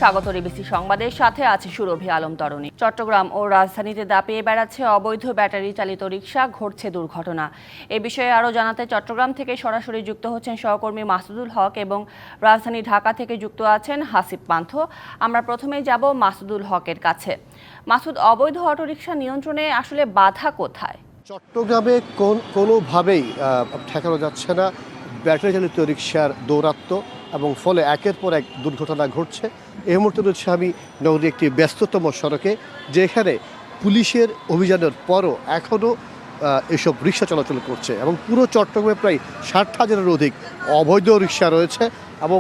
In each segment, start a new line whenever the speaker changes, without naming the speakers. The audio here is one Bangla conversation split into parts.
স্বাগত ডিবিসি সংবাদের সাথে আছে সুরভি আলম তরণী। চট্টগ্রাম ও রাজধানীতে দাপিয়ে বেড়াচ্ছে অবৈধ ব্যাটারি চালিত রিকশা, ঘটছে দুর্ঘটনা। এ বিষয়ে আরও জানাতে চট্টগ্রাম থেকে সরাসরি যুক্ত হচ্ছেন সহকর্মী মাসুদুল হক এবং রাজধানী ঢাকা থেকে যুক্ত আছেন হাসিব পান্থ। আমরা প্রথমেই যাব মাসুদুল হকের কাছে। মাসুদ, অবৈধ অটোরিকশা নিয়ন্ত্রণে আসলে বাধা কোথায়?
চট্টগ্রামে কোনোভাবেই ঠেকানো যাচ্ছে না ব্যাটারি চালিত রিকশার দৌরাত্ম্য, এবং ফলে একের পর এক দুর্ঘটনা ঘটছে। এই মুহূর্তে রয়েছে আমি নগরীর একটি ব্যস্ততম সড়কে, যেখানে পুলিশের অভিযানের পরও এখনও এসব রিকশা চলাচল করছে, এবং পুরো চট্টগ্রামে প্রায় 60,000-এর অধিক অবৈধ রিকশা রয়েছে, এবং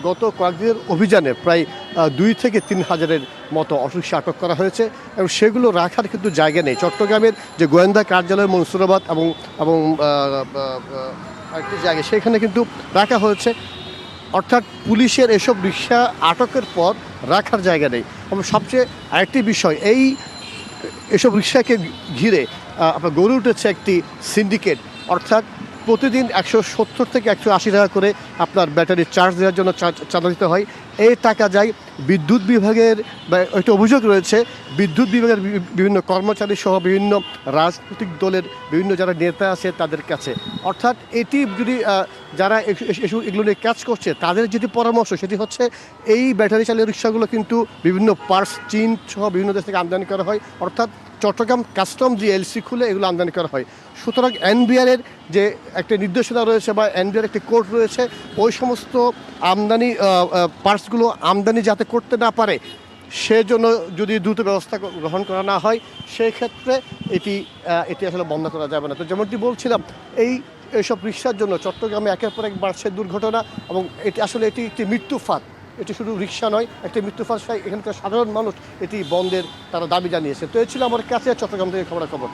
গত কয়েকদিনের অভিযানে প্রায় 2 থেকে 3 হাজারের মতো অটোরিকশা আটক করা হয়েছে, এবং সেগুলো রাখার কিন্তু জায়গা নেই। চট্টগ্রামের যে গোয়েন্দা কার্যালয় মনসুরাবাদ এবং একটি জায়গা, সেখানে কিন্তু রাখা হয়েছে। অর্থাৎ পুলিশের এসব রিকশা আটকের পর রাখার জায়গা নেই। এবং সবচেয়ে আরেকটি বিষয়, এসব রিকশাকে ঘিরে আপনার গড়ে উঠেছে একটি সিন্ডিকেট। অর্থাৎ প্রতিদিন 170 থেকে 180 টাকা করে আপনার ব্যাটারি চার্জ দেওয়ার জন্য চাঁদা দিতে হয়। এই টাকা যায় বিদ্যুৎ বিভাগের, বা একটা অভিযোগ রয়েছে বিদ্যুৎ বিভাগের বিভিন্ন কর্মচারী সহ বিভিন্ন রাজনৈতিক দলের বিভিন্ন যারা নেতা আছে তাদের কাছে। অর্থাৎ এটি যদি যারা এগুলো নিয়ে কাজ করছে তাদের যেটি পরামর্শ, সেটি হচ্ছে এই ব্যাটারি চালিত রিকশাগুলো কিন্তু বিভিন্ন পার্টস চীন সহ বিভিন্ন দেশ থেকে আমদানি করা হয়। অর্থাৎ চট্টগ্রাম কাস্টম জিএলসি খুলে এগুলো আমদানি করা হয়। সুতরাং এনবিআরের যে একটা নির্দেশনা রয়েছে বা এনবিআর একটি কোড রয়েছে, ওই সমস্ত আমদানি পার্টসগুলো আমদানি যাতে করতে না পারে সেজন্য যদি দ্রুত ব্যবস্থা গ্রহণ করা না হয়, সেই ক্ষেত্রে এটি আসলে বন্ধ করা যাবে না। তো যেমনটি বলছিলাম, এইসব রিকশার জন্য চট্টগ্রামে একের পর এক বাড়ছে দুর্ঘটনা, এবং এটি একটি মৃত্যু ফাঁদ। এটি শুধু রিকশা নয়, একটি মৃত্যু ফাঁদ। এখানকার সাধারণ মানুষ এটি বন্ধের তারা দাবি জানিয়েছে। তো এই ছিল আমার কাছে চট্টগ্রাম থেকে খবর।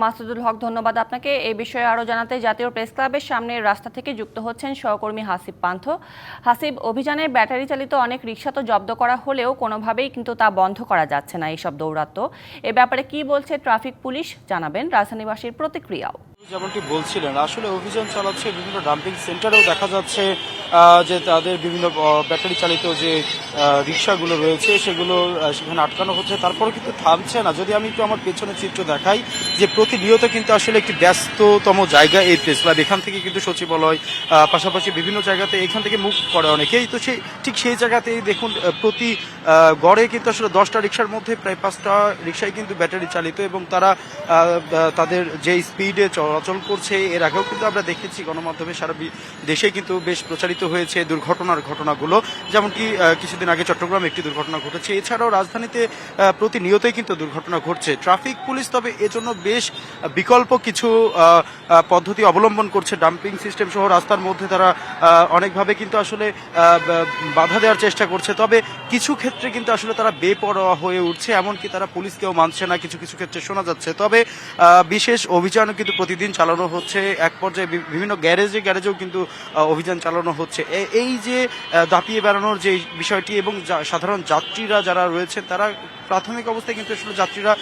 মাসুদুল হক, ধন্যবাদ আপনাকে। এই বিষয়ে আরও জানাতে জাতীয় প্রেস ক্লাবের সামনে রাস্তা থেকে যুক্ত হচ্ছেন সহকর্মী হাসিব পান্থ। হাসিব, অভিযানে ব্যাটারি চালিত অনেক রিকশা তো জব্দ করা হলেও কোনোভাবেই কিন্তু তা বন্ধ করা যাচ্ছে না, এইসব দৌরাত্ম্য। এ ব্যাপারে কি বলছে ট্রাফিক পুলিশ, জানাবেন রাজধানীবাসীর প্রতিক্রিয়াও।
যেমনটি বলছিলেন, আসলে অভিযান চালাচ্ছে বিভিন্ন ডাম্পিং সেন্টারেও দেখা যাচ্ছে যে তাদের বিভিন্ন ব্যাটারি চালিত যে রিক্সাগুলো রয়েছে সেগুলো সেখানে আটকানো হচ্ছে, তারপরে কিন্তু থামছে না। যদি আমি একটু আমার পেছনে চিত্র দেখাই, যে প্রতিনিয়ত কিন্তু আসলে একটি ব্যস্ততম জায়গা এই প্রেস ক্লাব। এখান থেকে কিন্তু সচিবালয়, পাশাপাশি বিভিন্ন জায়গাতে এখান থেকে মুভ করে অনেকেই। তো ঠিক সেই জায়গাতেই দেখুন, প্রতি গড়ে কিন্তু আসলে 10টা রিক্সার মধ্যে প্রায় 5টা রিক্সাই কিন্তু ব্যাটারি চালিত, এবং তারা তাদের যে স্পিডে চলাচল করছে। এর আগেও কিন্তু আমরা দেখেছি গণমাধ্যমে সারা দেশে কিন্তু বেশ প্রচারিত হয়েছে ঘটনাগুলো, যেমনকি কিছুদিন আগে চট্টগ্রামে একটি দুর্ঘটনা ঘটেছে। এছাড়াও রাজধানীতে প্রতিনিয়তই কিন্তু দুর্ঘটনা ঘটছে। ট্রাফিক পুলিশ তবে এজন্য বেশ বিকল্প কিছু পদ্ধতি অবলম্বন করছে। ডাম্পিং সিস্টেম সহ রাস্তার মধ্যে তারা অনেকভাবে কিন্তু আসলে বাধা দেওয়ার চেষ্টা করছে। তবে কিছু ক্ষেত্রে কিন্তু আসলে তারা বেপরোয়া হয়ে উঠছে, এমনকি তারা পুলিশকেও মানছে না, কিছু ক্ষেত্রে শোনা যাচ্ছে। তবে বিশেষ অভিযানও কিন্তু প্রতিদিন চালানো হচ্ছে। এক পর্যায়ে বিভিন্ন গ্যারেজেও কিন্তু অভিযান চালানো হচ্ছে। এই যে দাপিয়ে বেড়ানোর যে বিষয়টি, এবং সাধারণ যাত্রীরা যারা রয়েছেন তারা প্রাথমিক অবস্থায় কিন্তু আসলে যাত্রীরা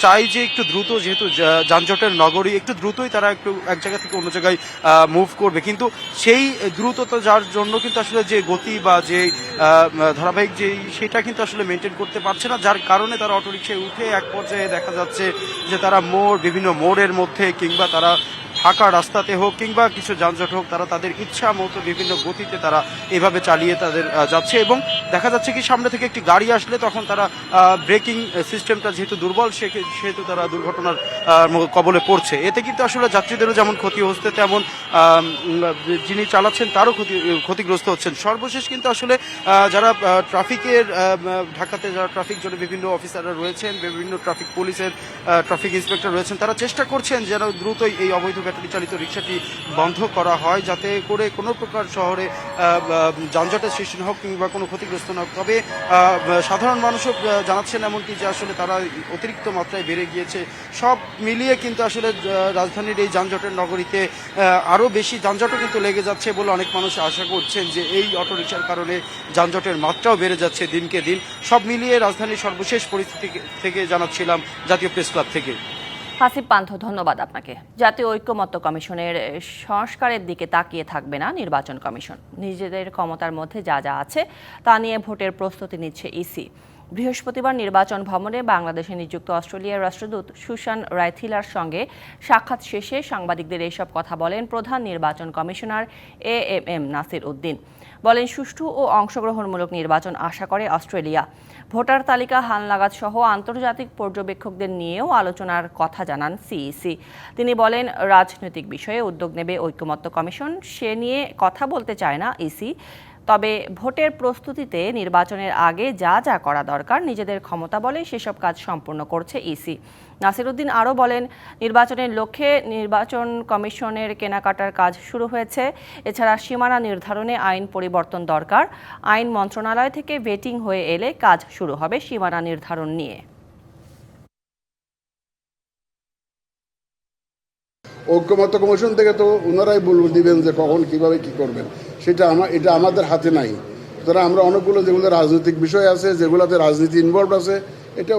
চাই যে একটু দ্রুত, যেহেতু যানজটের নগরী, একটু দ্রুতই তারা একটু এক জায়গা থেকে অন্য জায়গায় মুভ করবে। কিন্তু সেই দ্রুততা যার জন্য কিন্তু আসলে যে গতি বা যে ধারাবাহিক সেটা কিন্তু আসলে মেনটেন করতে পারছে না, যার কারণে তারা অটোরিকশায় উঠে এক পর্যায়ে দেখা যাচ্ছে যে তারা বিভিন্ন মোড়ের মধ্যে, কিংবা তারা ফাঁকা রাস্তাতে হোক কিংবা কিছু যানজট হোক, তারা তাদের ইচ্ছা মতো বিভিন্ন গতিতে তারা এভাবে চালিয়ে তাদের যাচ্ছে। এবং দেখা যাচ্ছে কি, সামনে থেকে একটি গাড়ি আসলে তখন তারা ব্রেকিং সিস্টেমটা যেহেতু দুর্বল, সেহেতু তারা দুর্ঘটনার কবলে পড়ছে। এতে কিন্তু আসলে যাত্রীদেরও যেমন ক্ষতি হচ্ছে, তেমন যিনি চালাচ্ছেন তারও ক্ষতিগ্রস্ত হচ্ছেন। সর্বশেষ কিন্তু আসলে যারা ট্রাফিকের ঢাকাতে যারা ট্রাফিক জন্য বিভিন্ন অফিসাররা রয়েছেন, বিভিন্ন ট্রাফিক পুলিশের ট্রাফিক ইন্সপেক্টর রয়েছেন, তারা চেষ্টা করছেন যেন দ্রুতই এই অবৈধ ব্যাটারি চালিত রিক্সাটি বন্ধ করা হয়, যাতে করে কোনো প্রকার শহরে যানজটের সৃষ্টি না হোক কিংবা কোনো ক্ষতিগ্রস্ত না হোক। তবে সাধারণ মানুষও জানাচ্ছেন এমনকি যে আসলে তারা অতিরিক্ত মাত্রায় বেড়ে গিয়েছে। সব মিলিয়ে কিন্তু আসলে রাজধানীর এই যানজটের নগরীতে আরও বেশি যানজটও কিন্তু লেগে যাচ্ছে বলে অনেক মানুষ আশা করছেন যে এই অটোরিকশার কারণে যানজটের মাত্রাও বেড়ে যাচ্ছে দিনকে দিন। সব মিলিয়ে রাজধানীর সর্বশেষ পরিস্থিতি থেকে জানাচ্ছিলাম জাতীয় প্রেস ক্লাব থেকে।
হাসিব পান্থ, ধন্যবাদ আপনাকে। জাতীয় ঐক্যমত্য কমিশনের সংস্কারের দিকে তাকিয়ে থাকবে না নির্বাচন কমিশন। নিজেদের ক্ষমতার মধ্যে যা যা আছে তা নিয়ে ভোটের প্রস্তুতি নিচ্ছে ইসি। বৃহস্পতিবার নির্বাচন ভবনে বাংলাদেশে নিযুক্ত অস্ট্রেলিয়ার রাষ্ট্রদূত সুশান রায়থিলার সঙ্গে সাক্ষাৎ শেষে সাংবাদিকদের এসব কথা বলেন প্রধান নির্বাচন কমিশনার এএমএম নাসির উদ্দিন। বলেন, সুষ্ঠু ও অংশগ্রহণমূলক নির্বাচন আশা করে অস্ট্রেলিয়া। ভোটার তালিকা হালনাগাদ সহ আন্তর্জাতিক পর্যবেক্ষকদের নিয়েও আলোচনার কথা জানান সিইসি। তিনি বলেন, রাজনৈতিক বিষয়ে উদ্যোগ নেবে ঐক্যমত্য কমিশন, সে নিয়ে কথা বলতে চায় না ইসি। তবে ভোটের প্রস্তুতিতে নির্বাচনের আগে যা যা করা দরকার নিজেদের ক্ষমতা বলে সেসব কাজ সম্পূর্ণ করছে ইসি। নাসির উদ্দিন আরও বলেন, নির্বাচনের লক্ষ্যে নির্বাচন কমিশনের কেনাকাটার কাজ শুরু হয়েছে। এছাড়া সীমানা নির্ধারণে আইন পরিবর্তন দরকার। আইন মন্ত্রণালয় থেকে ভেটিং হয়ে এলে কাজ শুরু হবে সীমানা নির্ধারণ নিয়ে।
ঐক্যমত্য কমিশন থেকে তো ওনারাই দিবেন যে কখন কিভাবে কি করবেন, এটা আমাদের হাতে নাই। সুতরাং আমরা অনেকগুলো যেগুলো রাজনৈতিক বিষয় আছে, যেগুলোতে রাজনীতি ইনভলভ আছে, এটা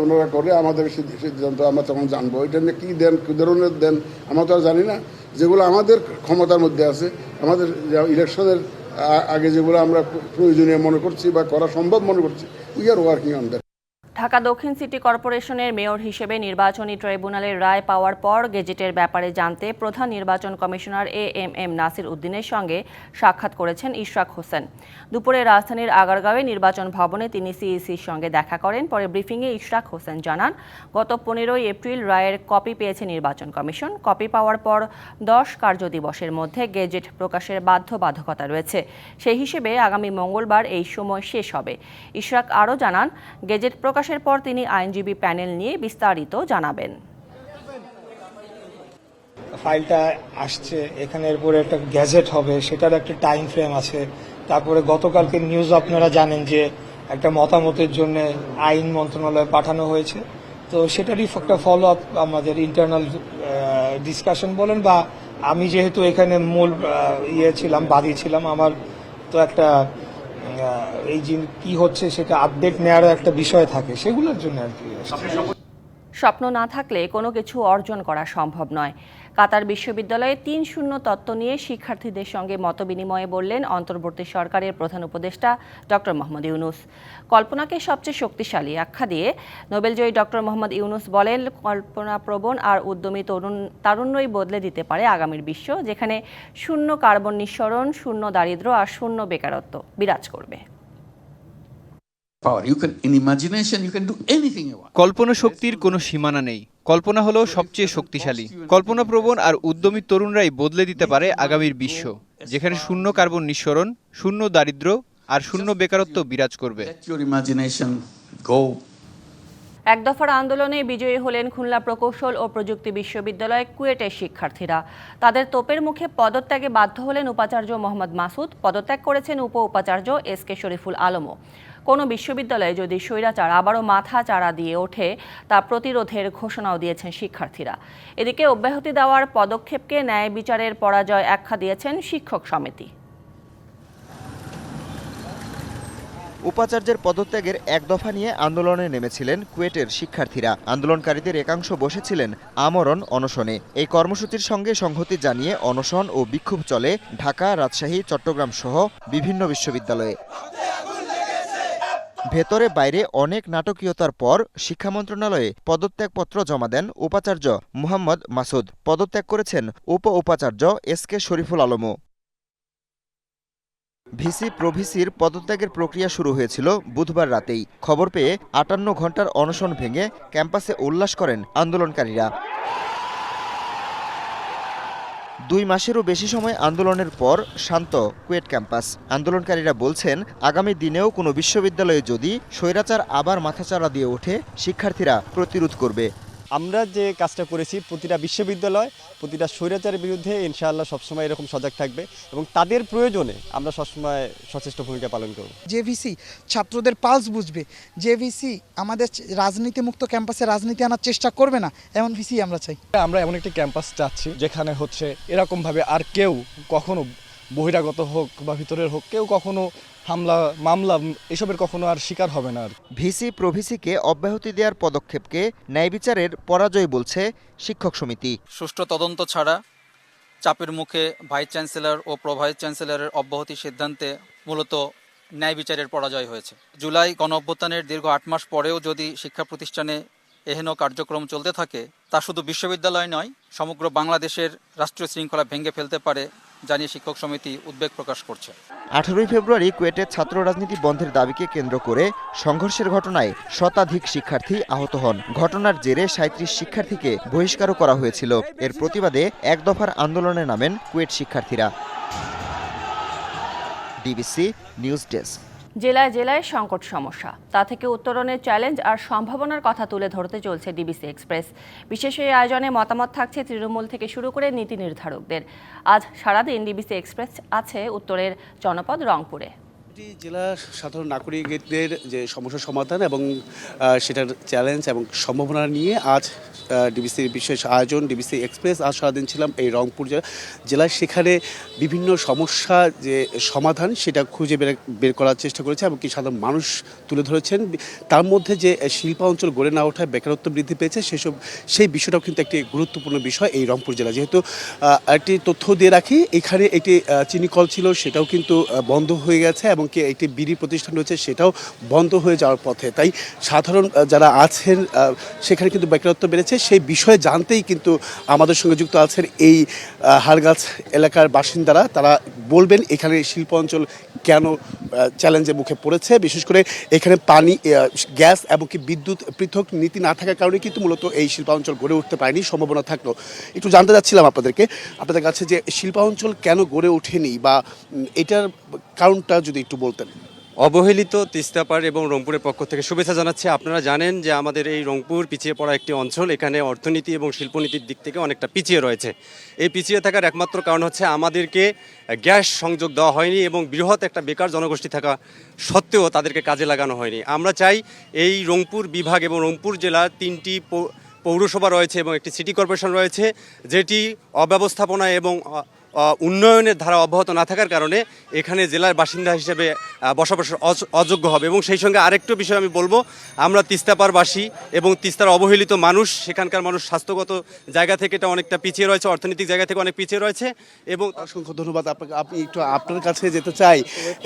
ওনারা করে আমাদের সিদ্ধান্ত আমরা তখন জানবো। এটা নিয়ে কী দেন, কী ধরনের দেন আমরা তো আর জানি না। যেগুলো আমাদের ক্ষমতার মধ্যে আছে, আমাদের ইলেকশনের আগে যেগুলো আমরা প্রয়োজনীয় মনে করছি বা করা সম্ভব মনে করছি, we are working on that.
Dhaka দক্ষিণ সিটি কর্পোরেশনের মেয়র হিসেবে নির্বাচনী ট্রাইব্যুনালের রায় পাওয়ার পর গেজেটের ব্যাপারে জানতে প্রধান নির্বাচন কমিশনার এএমএম নাসির উদ্দিনের সঙ্গে সাক্ষাৎ করেছেন ইশরাক হোসেন। দুপুরে রাজধানীর আগারগাঁওয়ে নির্বাচন ভবনে তিনি সিইসির সঙ্গে দেখা করেন। পরে ব্রিফিংয়ে ইশরাক হোসেন জানান, গত 15 এপ্রিল রায়ের কপি পেয়েছে নির্বাচন কমিশন। কপি পাওয়ার পর 10 কার্যদিবসের মধ্যে গেজেট প্রকাশের বাধ্যবাধকতা রয়েছে। সেই হিসেবে আগামী মঙ্গলবার এই সময় শেষ হবে। ইশরাক আরও জানান, গেজেট প্রকাশের পর তিনি আইনজীবী প্যানেল নিয়ে বিস্তারিত জানাবেন।
ফাইলটা আসছে, এখানে এরপরে একটা গ্যাজেট হবে, সেটার একটা টাইম ফ্রেম আছে। তারপরে গতকালকে নিউজ আপনারা জানেন যে একটা মতামতের জন্য আইন মন্ত্রণালয়ে পাঠানো হয়েছে। তো সেটারই একটা ফলো আপ আমাদের ইন্টারনাল ডিসকাশন বলেন, বা আমি যেহেতু এখানে মূল ছিলাম, বাদী ছিলাম, আমার তো একটা এই যে কি হচ্ছে সেটা আপডেট নেওয়ার একটা বিষয় থাকে, সেগুলোর জন্য আর কি।
স্বপ্ন না থাকলে কোনো কিছু অর্জন করা সম্ভব নয়। কাতার বিশ্ববিদ্যালয়ে 3-0 তত্ত্ব নিয়ে শিক্ষার্থীদের সঙ্গে মতবিনিময়ে বললেন অন্তর্বর্তী সরকারের প্রধান উপদেষ্টা ডক্টর মোহাম্মদ ইউনূস। কল্পনাকে সবচেয়ে শক্তিশালী আখ্যা দিয়ে নোবেলজয়ী ডক্টর মোহাম্মদ ইউনূস বলেন, কল্পনাপ্রবণ আর উদ্যমী তারুণ্যই বদলে দিতে পারে আগামীর বিশ্ব, যেখানে শূন্য কার্বন নিঃসরণ, শূন্য দারিদ্র্য আর শূন্য বেকারত্ব বিরাজ করবে।
কল্পনা শক্তির কোনো সীমানা নেই। কল্পনা হলো সবচেয়ে শক্তিশালী। কল্পনাপ্রবণ আর উদ্যমী তরুণরাই বদলে দিতে পারে আগামীর বিশ্ব, যেখানে শূন্য কার্বন নিঃসরণ, শূন্য দারিদ্র্য আর শূন্য বেকারত্ব বিরাজ করবে।
এক দফার আন্দোলনে বিজয়ী হলেন খুলনা প্রকৌশল ও প্রযুক্তি বিশ্ববিদ্যালয় কুয়েটের শিক্ষার্থীরা। তাদের তোপের মুখে পদত্যাগে বাধ্য হলেন উপাচার্য মোহাম্মদ মাসুদ। পদত্যাগ করেছেন উপাচার্য এসকে শরীফুল আলমও। কোনো বিশ্ববিদ্যালয়ে যদি স্বৈরাচার আবারও মাথা চাড়া দিয়ে ওঠে, তা প্রতিরোধের ঘোষণাও দিয়েছেন শিক্ষার্থীরা। এদিকে অব্যাহতি দেওয়ার পদক্ষেপকে ন্যায় বিচারের পরাজয় আখ্যা দিয়েছেন শিক্ষক সমিতি।
উপাচার্যের পদত্যাগের এক দফা নিয়ে আন্দোলনে নেমেছিলেন কুয়েটের শিক্ষার্থীরা। আন্দোলনকারীদের একাংশ বসেছিলেন আমরণ অনশনে। এই কর্মসূচির সঙ্গে সংহতি জানিয়ে অনশন ও বিক্ষোভ চলে ঢাকা, রাজশাহী, চট্টগ্রাম সহ বিভিন্ন বিশ্ববিদ্যালয়ে। ভেতরে বাইরে অনেক নাটকীয়তার পর শিক্ষা মন্ত্রণালয়ে পদত্যাগপত্র জমা দেন উপাচার্য মুহাম্মদ মাসুদ। পদত্যাগ করেছেন উপাচার্য এসকে শরীফুল আলমও। ভিসি প্রভিসির পদত্যাগের প্রক্রিয়া শুরু হয়েছিল বুধবার রাতেই। খবর পেয়ে 58 ঘণ্টার অনশন ভেঙে ক্যাম্পাসে উল্লাস করেন আন্দোলনকারীরা। 2 মাসেরও বেশি সময় আন্দোলনের পর শান্ত কুয়েট ক্যাম্পাস। আন্দোলনকারীরা বলছেন, আগামী দিনেও কোনো বিশ্ববিদ্যালয়ে যদি স্বৈরাচার আবার মাথাচাড়া দিয়ে ওঠে, শিক্ষার্থীরা প্রতিরোধ করবে।
আমরা যে কাজটা করেছি, প্রতিটা বিশ্ববিদ্যালয় প্রতিটা স্বৈরাচারের বিরুদ্ধে ইনশাআল্লাহ সবসময় এরকম সজাগ থাকবে এবং তাদের প্রয়োজনে আমরা সবসময় সচেষ্ট ভূমিকা পালন করব।
যে ভিসি ছাত্রদের পালস বুঝবে, যে ভিসি আমাদের রাজনীতি মুক্ত ক্যাম্পাসে রাজনীতি আনার চেষ্টা করবে না, এমন ভিসি আমরা চাই।
আমরা এমন একটি ক্যাম্পাস চাচ্ছি যেখানে হচ্ছে এরকমভাবে আর কেউ কখনো বহিরাগত হোক বা ভিতরের হোক, কেউ কখনো হামলা মামলা এসবের কখনো আর শিকার হবে না আর কি।
ভিসি প্রভিসিকে অব্যাহতি দেওয়ার পদক্ষেপকে ন্যায় বিচারের পরাজয় বলছে শিক্ষক সমিতি।
সুষ্ঠু তদন্ত ছাড়া চাপের মুখে ভাইস চ্যান্সেলর ও প্রো ভাইস চ্যান্সেলরের অব্যাহতি সিদ্ধান্তে মূলত ন্যায় বিচারের পরাজয় হয়েছে। জুলাই গণঅভ্যুত্থানের দীর্ঘ 8 মাস পরেও যদি শিক্ষা প্রতিষ্ঠানে এহেন কার্যক্রম চলতে থাকে, তা শুধু বিশ্ববিদ্যালয় নয়, সমগ্র বাংলাদেশের রাষ্ট্রীয় শৃঙ্খলা ভেঙে ফেলতে পারে জানিয়ে শিক্ষক সমিতি উদ্বেগ প্রকাশ করছে।
18 ফেব্রুয়ারি কুয়েটে ছাত্র রাজনীতি বন্ধের দাবিকে কেন্দ্র করে সংঘর্ষের ঘটনায় শতাধিক শিক্ষার্থী আহত হন। ঘটনার জেরে 37 শিক্ষার্থীকে বহিষ্কারও করা হয়েছিল। এর প্রতিবাদে এক দফার আন্দোলনে নামেন কুয়েট শিক্ষার্থীরা। DBC news desk.
জেলায় জেলায় সংকট সমস্যা, তা থেকে উত্তরণের চ্যালেঞ্জ আর সম্ভাবনার কথা তুলে ধরতে চলছে ডিবিসি এক্সপ্রেস। বিশেষ এই আয়োজনে মতামত থাকছে তৃণমূল থেকে শুরু করে নীতি নির্ধারকদের। আজ সারাদিন ডিবিসি এক্সপ্রেস আছে উত্তরের জনপদ রংপুরে।
জেলা সাধারণ নাগরিকদের যে সমস্যা সমাধান এবং সেটার চ্যালেঞ্জ এবং সম্ভাবনা নিয়ে আজ ডিবিসির বিশেষ আয়োজন ডিবিসি এক্সপ্রেস। আজ সারাদিন ছিলাম এই রংপুর জেলায়, সেখানে বিভিন্ন সমস্যা যে সমাধান সেটা খুঁজে বের করার চেষ্টা করেছে এবং কি সাধারণ মানুষ তুলে ধরেছেন। তার মধ্যে যে শিল্পাঞ্চল গড়ে না ওঠায় বেকারত্ব বৃদ্ধি পেয়েছে সেই বিষয়টাও কিন্তু একটি গুরুত্বপূর্ণ বিষয় এই রংপুর জেলা। যেহেতু একটি তথ্য দিয়ে রাখি, এখানে একটি চিনি কল ছিল, সেটাও কিন্তু বন্ধ হয়ে গেছে এবং কি একটি বিড়ি প্রতিষ্ঠান রয়েছে, সেটাও বন্ধ হয়ে যাওয়ার পথে। তাই সাধারণ যারা আছেন সেখানে কিন্তু বেকারত্ব বেড়েছে। সেই বিষয়ে জানতেই কিন্তু আমাদের সঙ্গে যুক্ত আছেন এই হারগাছ এলাকার বাসিন্দারা। তারা বলবেন এখানে শিল্প অঞ্চল কেন চ্যালেঞ্জের মুখে পড়েছে। বিশেষ করে এখানে পানি, গ্যাস এবং কি বিদ্যুৎ পৃথক নীতি না থাকার কারণে কিন্তু মূলত এই শিল্পাঞ্চল গড়ে উঠতে পারেনি। সম্ভাবনা থাকলো। একটু জানতে চাচ্ছিলাম আপনাদের কাছে যে শিল্পাঞ্চল কেন গড়ে ওঠেনি বা এটার কারণটা যদি একটু বলতেন।
অবহেলিত তিস্তাপাড় এবং রংপুরের পক্ষ থেকে শুভেচ্ছা জানাচ্ছি। আপনারা জানেন যে আমাদের এই রংপুর পিছিয়ে পড়া একটি অঞ্চল। এখানে অর্থনীতি এবং শিল্পনীতির দিক থেকে অনেকটা পিছিয়ে রয়েছে। এই পিছিয়ে থাকার একমাত্র কারণ হচ্ছে আমাদেরকে গ্যাস সংযোগ দেওয়া হয়নি এবং বৃহৎ একটা বেকার জনগোষ্ঠী থাকা সত্ত্বেও তাদেরকে কাজে লাগানো হয়নি। আমরা চাই এই রংপুর বিভাগ এবং রংপুর জেলার 3টি পৌরসভা রয়েছে এবং একটি সিটি কর্পোরেশন রয়েছে, যেটি অব্যবস্থাপনা এবং উন্নয়নের ধারা অব্যাহত না থাকার কারণে এখানে জেলার বাসিন্দা হিসেবে বসবাসের অযোগ্য হবে। এবং সেই সঙ্গে আরেকটু বিষয় আমি বলবো, আমরা তিস্তাপাড়বাসী এবং তিস্তার অবহেলিত মানুষ, সেখানকার মানুষ স্বাস্থ্যগত জায়গা থেকে এটা অনেকটা পিছিয়ে রয়েছে, অর্থনৈতিক জায়গা থেকে অনেক পিছিয়ে রয়েছে। এবং
অসংখ্য ধন্যবাদ আপনাকে। আপনি একটু আপনার কাছে যেতে চাই,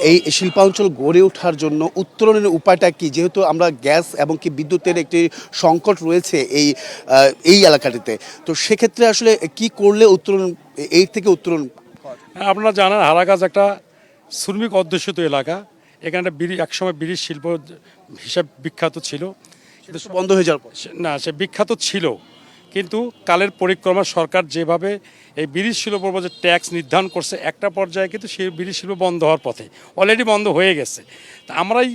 এই শিল্পাঞ্চল গড়ে ওঠার জন্য উত্তরণের উপায়টা কি? যেহেতু আমরা গ্যাস এবং কি বিদ্যুতের একটি সংকট রয়েছে এই এলাকাটিতে, তো সেক্ষেত্রে আসলে কি করলে উত্তরণ এই থেকে উত্তরণ?
আপনারা জানেন হারাগাছ একটা শ্রমিক অধ্যুষিত এলাকা। এখানে একসময় বিড়ির শিল্প হিসাব বিখ্যাত ছিল,
বন্ধ হয়ে যাওয়ার
না সে বিখ্যাত ছিল, কিন্তু কালের পরিক্রমা সরকার যেভাবে এই বিড়ির শিল্পের উপর যে ট্যাক্স নির্ধারণ করছে, একটা পর্যায়ে কিন্তু সেই বিড়ির শিল্প বন্ধ হওয়ার পথে, অলরেডি বন্ধ হয়ে গেছে। তা আমরা এই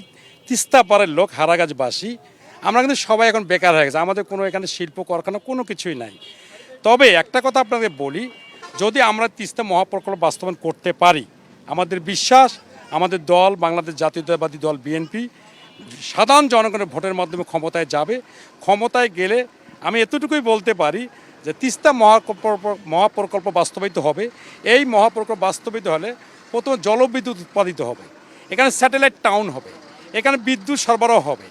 তিস্তাপাড়ের লোক, হারাগাছবাসী, আমরা কিন্তু সবাই এখন বেকার হয়ে গেছে। আমাদের কোনো এখানে শিল্প কারখানা কোনো কিছুই নাই। তবে একটা কথা আপনাদের বলি, যদি আমরা তিস্তা মহাপ্রকল্প বাস্তবায়ন করতে পারি, আমাদের বিশ্বাস আমাদের দল, বাংলাদেশ জাতীয়তাবাদী দল বিএনপি, সাধারণ জনগণের ভোটের মাধ্যমে ক্ষমতায় যাবে। ক্ষমতায় গেলে আমি এতটুকুই বলতে পারি যে তিস্তা মহাপ্রকল্প বাস্তবায়িত হবে। এই মহাপ্রকল্প বাস্তবায়িত হলে প্রথমে জলবিদ্যুৎ উৎপাদিত হবে, এখানে স্যাটেলাইট টাউন হবে, এখানে বিদ্যুৎ সরবরাহ হবে,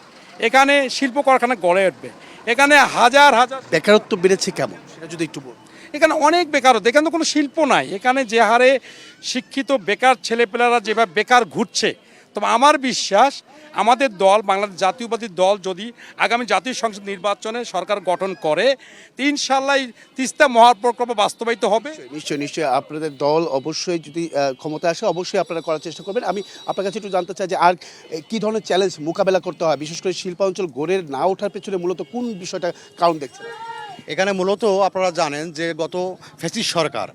এখানে শিল্প কারখানা গড়ে উঠবে, এখানে হাজার হাজার।
বেকারত্ব বেড়েছে কেমন সেটা যদি একটু বলুন।
এখানে অনেক বেকারত্ব, এখানে তো কোনো শিল্প নাই। এখানে যে হারে শিক্ষিত বেকার ছেলেপেলেরা যেভাবে বেকার ঘুরছে, তবে আমার বিশ্বাস আমাদের দল, বাংলাদেশ জাতীয়বাদী দল, যদি আগামী জাতীয় সংসদ নির্বাচনে সরকার গঠন করে, ইনশাআল্লাহ তিস্তা মহাপ্রকল্প বাস্তবায়িত হবে।
নিশ্চয়ই নিশ্চয়ই আপনাদের দল অবশ্যই যদি ক্ষমতা আসে, অবশ্যই আপনারা করার চেষ্টা করবেন। আমি আপনার কাছে একটু জানতে চাই যে আর কী ধরনের চ্যালেঞ্জ মোকাবেলা করতে হয়, বিশেষ করে শিল্পাঞ্চল গড়ে না ওঠার পেছনে মূলত কোন বিষয়টা কারণ দেখছেন?
এখানে মূলত আপনারা জানেন যে গত ফ্যাসিস্ট সরকার,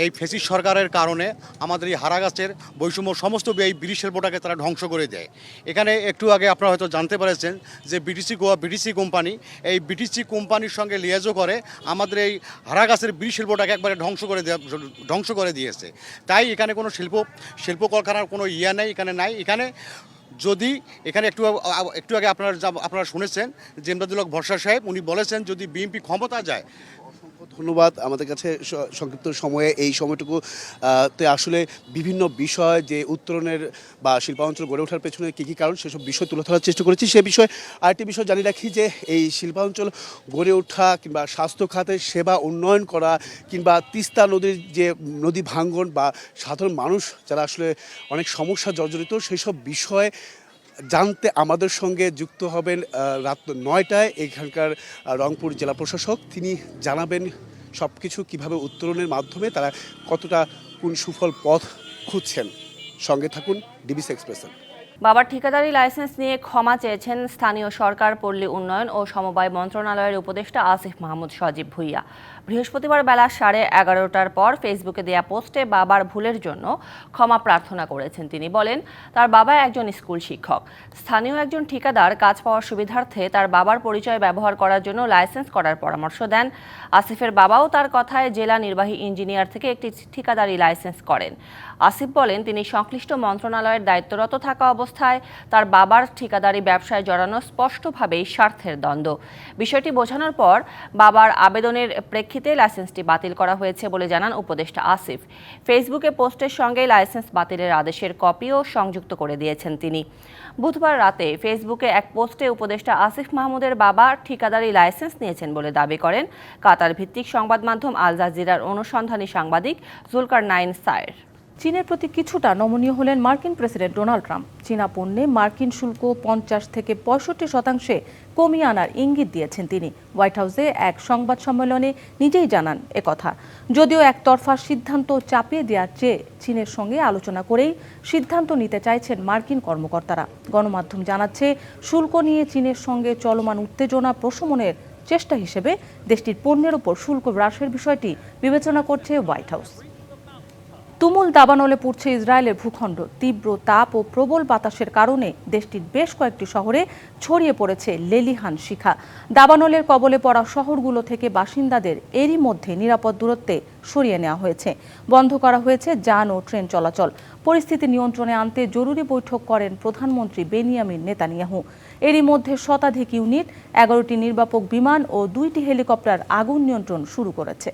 এই ফ্যাসিস্ট সরকারের কারণে আমাদের এই হারাগাছের বৈষম্য সমস্ত এই বিড়ি শিল্পটাকে তারা ধ্বংস করে দেয়। এখানে একটু আগে আপনারা হয়তো জানতে পেরেছেন যে বিটিসি কোম্পানি, এই বিটিসি কোম্পানির সঙ্গে লিয়াজও করে আমাদের এই হারাগাছের বিড়ি শিল্পটাকে একবারে ধ্বংস করে দিয়েছে। তাই এখানে কোনো শিল্প কলকারখানার কোনো নেই, এখানে নাই। এখানে যদি এখানে একটু আগে আপনারা শুনেছেন যে এমদাদুল হক ভরসা সাহেব, উনি বলেছেন যদি বিএনপি ক্ষমতা যায়
ধন্যবাদ আমাদের কাছে সংক্ষিপ্ত সময়ে এই সময়টুকু তে আসলে বিভিন্ন বিষয় যে উত্তরণের বা শিল্পাঞ্চল গড়ে ওঠার পেছনে কী কী কারণ সেসব বিষয় তুলে ধরার চেষ্টা করেছি। সে বিষয়ে আরেকটি বিষয় জানিয়ে রাখি যে এই শিল্পাঞ্চল গড়ে ওঠা কিংবা স্বাস্থ্য খাতের সেবা উন্নয়ন করা কিংবা তিস্তা নদীর যে নদী ভাঙ্গন বা সাধারণ মানুষ যারা আসলে অনেক সমস্যা জর্জরিত সেই সব বিষয়ে জানতে আমাদের সঙ্গে যুক্ত হবেন রাত 9টায় এখানকার রংপুর জেলা প্রশাসক। তিনি জানাবেন সব কিছু কীভাবে উত্তরণের মাধ্যমে তারা কতটা কোন সুফল পথ খুঁজছেন। সঙ্গে থাকুন ডিবিসি এক্সপ্রেসের।
বাবার ঠিকাদারি লাইসেন্স নিয়ে ক্ষমা চেয়েছেন স্থানীয় সরকার, পল্লী উন্নয়ন ও সমবায় মন্ত্রণালয়ের উপদেষ্টা আসিফ মাহমুদ সজীব ভুঁইয়া। বৃহস্পতিবার বেলা 11:30টার পর ফেসবুকে দেয়া পোস্টে বাবার ভুলের জন্য ক্ষমা প্রার্থনা করেছেন তিনি। বলেন, তার বাবা একজন স্কুল শিক্ষক। স্থানীয় একজন ঠিকাদার কাজ পাওয়ার সুবিধার্থে তার বাবার পরিচয় ব্যবহার করার জন্য লাইসেন্স করার পরামর্শ দেন। আসিফের বাবাও তার কথায় জেলা নির্বাহী ইঞ্জিনিয়ার থেকে একটি ঠিকাদারি লাইসেন্স করেন। আসিফ বলেন, তিনি সংশ্লিষ্ট মন্ত্রণালয়ের দায়িত্বরত থাকা অবস্থায় তার বাবার ঠিকাদারি ব্যবসায় জড়ানো স্পষ্টভাবেই স্বার্থের দ্বন্দ্ব। বিষয়টি বোঝানোর পর বাবার আবেদনের প্রেক্ষিতে লাইসেন্সটি বাতিল করা হয়েছে বলে জানান উপদেষ্টা আসিফ। ফেসবুকে পোস্টের সঙ্গে লাইসেন্স বাতিলের আদেশের কপিও সংযুক্ত করে দিয়েছেন তিনি। বুধবার রাতে ফেসবুকে এক পোস্টে উপদেষ্টা আসিফ মাহমুদের বাবা ঠিকাদারি লাইসেন্স নিয়েছেন বলে দাবি করেন কাতার ভিত্তিক সংবাদ মাধ্যম আল জাজিরার অনুসন্ধানী সাংবাদিক জুলকারনাইন সায়ের।
চীনের প্রতি কিছুটা নমনীয় হলেন মার্কিন প্রেসিডেন্ট ডোনাল্ড ট্রাম্প। চীনা পণ্যে মার্কিন শুল্ক 50 থেকে 65% কমিয়ে আনার ইঙ্গিত দিয়েছেন তিনি। হোয়াইট হাউসে এক সংবাদ সম্মেলনে নিজেই জানান একথা। যদিও একতরফা সিদ্ধান্ত চাপিয়ে দেওয়ার চেয়ে চীনের সঙ্গে আলোচনা করেই সিদ্ধান্ত নিতে চাইছেন মার্কিন কর্মকর্তারা। গণমাধ্যম জানাচ্ছে, শুল্ক নিয়ে চীনের সঙ্গে চলমান উত্তেজনা প্রশমনের চেষ্টা হিসেবে দেশটির পণ্যের ওপর শুল্ক হ্রাসের বিষয়টি বিবেচনা করছে হোয়াইট হাউস। তুমুল দাবানলে পড়ছে ইসরায়েলের ভূখণ্ড। তীব্র তাপ ও প্রবল বাতাসের কারণে দেশটির বেশ কয়েকটি শহরে ছড়িয়ে পড়েছে লেলিহান শিখা। দাবানলের কবলে পড়া শহরগুলো থেকে বাসিন্দাদের এরই মধ্যে নিরাপদ দূরত্বে সরিয়ে নেওয়া হয়েছে। বন্ধ করা হয়েছে যান ও ট্রেন চলাচল। পরিস্থিতি নিয়ন্ত্রণে আনতে জরুরি বৈঠক করেন প্রধানমন্ত্রী বেনিয়ামিন নেতানিয়াহু। এরই মধ্যে শতাধিক ইউনিট, 11টি নির্বাপক বিমান ও 2টি হেলিকপ্টার আগুন নিয়ন্ত্রণ শুরু করেছে।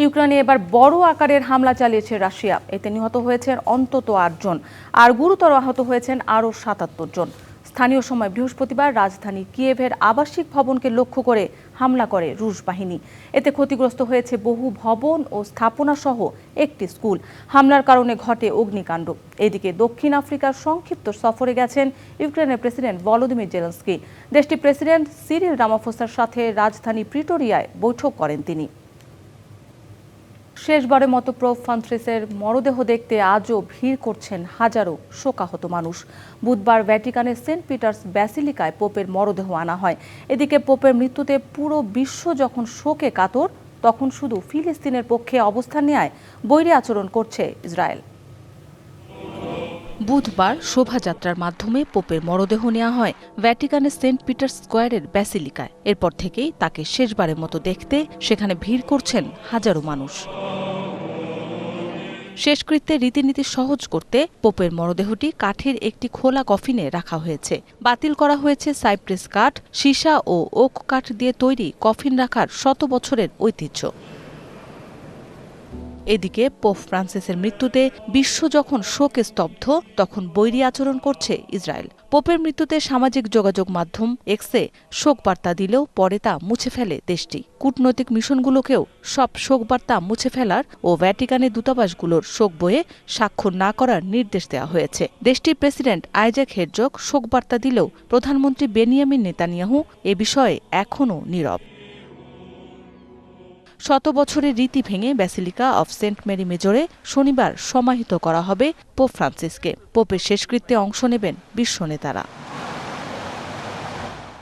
ইউক্রেনে এবার বড় আকারের হামলা চালিয়েছে রাশিয়া। এতে নিহত হয়েছেন অন্তত 8 জন, আর গুরুতর আহত হয়েছেন আরও 77 জন। স্থানীয় সময় বৃহস্পতিবার রাজধানী কিয়েভের আবাসিক ভবনকে লক্ষ্য করে হামলা করে রুশ বাহিনী। এতে ক্ষতিগ্রস্ত হয়েছে বহু ভবন ও স্থাপনা সহ একটি স্কুল। হামলার কারণে ঘটে অগ্নিকাণ্ড। এদিকে দক্ষিণ আফ্রিকার সংক্ষিপ্ত সফরে গেছেন ইউক্রেনের প্রেসিডেন্ট ভলোদিমির জেলেনস্কি। দেশটির প্রেসিডেন্ট সিরিল রামাফোসার সাথে রাজধানী প্রিটোরিয়ায় বৈঠক করেন তিনি। শেষবারের মতো পোপ ফ্রান্সিসের মরদেহ দেখতে আজও ভিড় করছেন হাজারো শোকাহত মানুষ। বুধবার ভ্যাটিকানের সেন্ট পিটার্স ব্যাসিলিকায় পোপের মরদেহ আনা হয়। এদিকে পোপের মৃত্যুতে পুরো বিশ্ব যখন শোকে কাতর, তখন শুধু ফিলিস্তিনের পক্ষে অবস্থান নেয় বৈরী আচরণ করছে ইসরায়েল। বুধবার শোভাযাত্রার মাধ্যমে পোপের মরদেহ নেওয়া হয় ভ্যাটিকানের সেন্ট পিটার্স স্কোয়ারের ব্যাসিলিকায়। এরপর থেকেই তাকে শেষবারের মতো দেখতে সেখানে ভিড় করছেন হাজারো মানুষ। শেষকৃত্যে রীতিনীতি সহজ করতে পোপের মরদেহটি কাঠের একটি খোলা কফিনে রাখা হয়েছে। বাতিল করা হয়েছে সাইপ্রেস কাঠ, সীসা ও ওক কাঠ দিয়ে তৈরি কফিন রাখার 100 বছরের ঐতিহ্য। এদিকে পোপ ফ্রান্সিসের মৃত্যুতে বিশ্ব যখন শোকে স্তব্ধ, তখন বৈরী আচরণ করছে ইসরায়েল। পোপের মৃত্যুতে সামাজিক যোগাযোগ মাধ্যম এক্সে শোকবার্তা দিলেও পরে তা মুছে ফেলে দেশটি। কূটনৈতিক মিশনগুলোকেও সব শোকবার্তা মুছে ফেলার ও ভ্যাটিকানের দূতাবাসগুলোর শোক বইয়ে স্বাক্ষর না করার নির্দেশ দেওয়া হয়েছে। দেশটির প্রেসিডেন্ট আইজাক হেরজগ শোকবার্তা দিলেও প্রধানমন্ত্রী বেনিয়ামিন নেতানিয়াহু এ বিষয়ে এখনও নীরব। 100 বছরের রীতি ভেঙে ব্যাসিলিকা অফ সেন্ট মেরি মেজরে শনিবার সমাহিত করা হবে পোপ ফ্রান্সিসকে। পোপের শেষকৃত্যে অংশ নেবেন বিশ্ব নেতারা।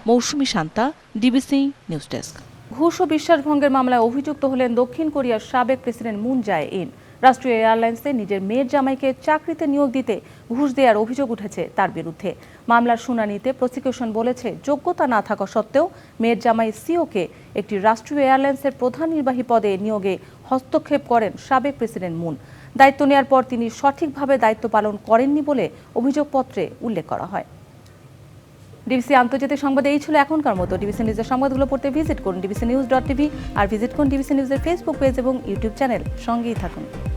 মৌসুমী শান্তা, ডিবিসি নিউজ ডেস্ক। ঘুষ ও বিশ্বাসভঙ্গের মামলায় অভিযুক্ত হলেন দক্ষিণ কোরিয়ার সাবেক প্রেসিডেন্ট মুন জায়ে-ইন। রাষ্ট্রীয় এয়ারলাইন্সে নিজের মেয়ের জামাইকে চাকরিতে নিয়োগ দিতে ঘুষ দেওয়ার অভিযোগ উঠেছে তার বিরুদ্ধে। মামলার শুনানিতে প্রসিকিউশন বলেছে, যোগ্যতা না থাকা সত্ত্বেও মেয়ের জামাই সিওকে একটি রাষ্ট্রীয় এয়ারলাইন্সের প্রধান নির্বাহী পদে নিয়োগে হস্তক্ষেপ করেন সাবেক প্রেসিডেন্ট মুন। দায়িত্ব নেওয়ার পর তিনি সঠিকভাবে দায়িত্ব পালন করেননি বলে অভিযোগপত্রে উল্লেখ করা হয়। ডিবিসি আন্তর্জাতিক সংবাদে এই ছিল এখনকার মতো। ডিবিসি নিউজের সংবাদগুলো পড়তে ভিজিট করুন dbcnews.tv আর ভিজিট করুন ডিবিসি নিউজের ফেসবুক পেজ এবং ইউটিউব চ্যানেল। সঙ্গেই থাকুন।